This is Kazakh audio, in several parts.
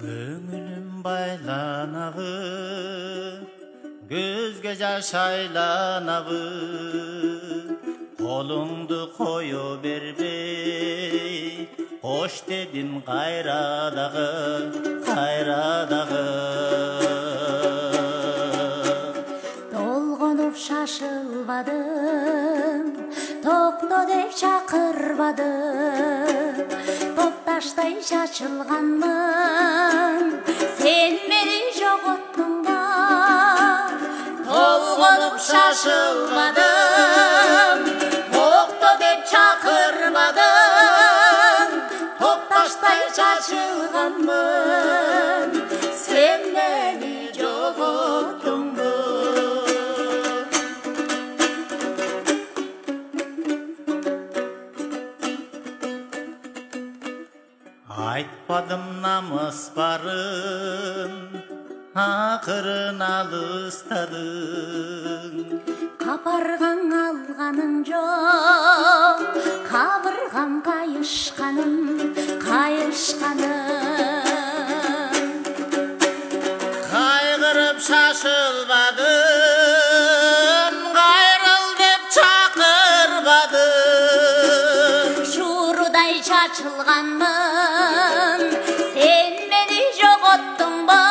Көңілім байланағы, көзге жаш айланағы, қолыңды қойы бербей, қош дедім қайрадағы, қайрадағы. Толғанып шашылбадым, тоқта деп шақырбадым, топташтай шашылғанмын, сен мені жоғоттың ба. Толғанып шашылбадым, тоқта деп шақырбадым, топташтай шашылғанмын, сен мені жоғоттың ба. Айтпадым намыс барын, ақырын алыстадың. Қапарған алғаның жоқ, қабырғам қайышқаным, қайышқаным. Қайғырып шашылбадың, қайрыл деп шақырбадың. Шурудай шашылғанмын, сен мені жоғоттың ба.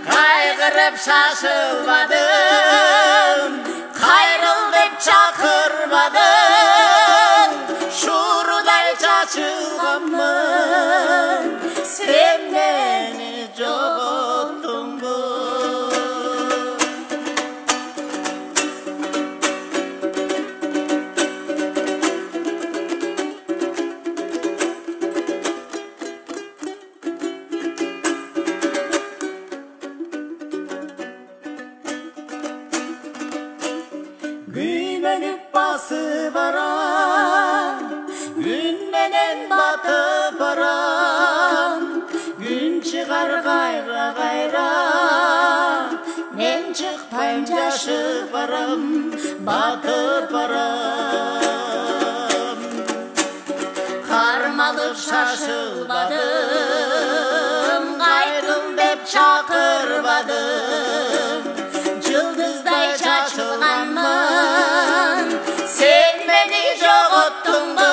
Қайғырып шашылбадың, қайрыл деп шақырбадың. Шурудай шашылғанмын, сен мені жоғоттың ба. Kıymelik bası baram, gün menen batı baram, gün çıkar gayra gayra, men çıkpayım jaşı baram, batı baram. Karmalıp şaşılmadım, gayrıl dep çakırmadım, yıldızday şaşılganmın, sen beni joğottun bu.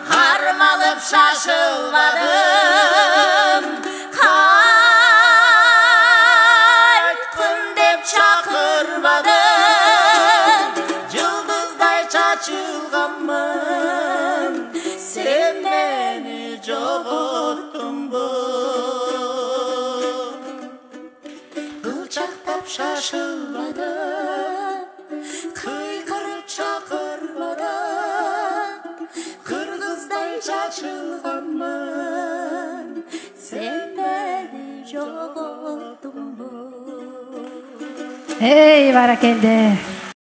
Harmalıp şaşılmadım, qaytkın dep çakırmadım, yıldızday şaşılganmın, sen beni joğottun bu. Kılçaktap şaşılmadım, kıykırıp çakırmadım, kırgızday şaşılganmın, sen beni joğottun bu. Hey, barakallah.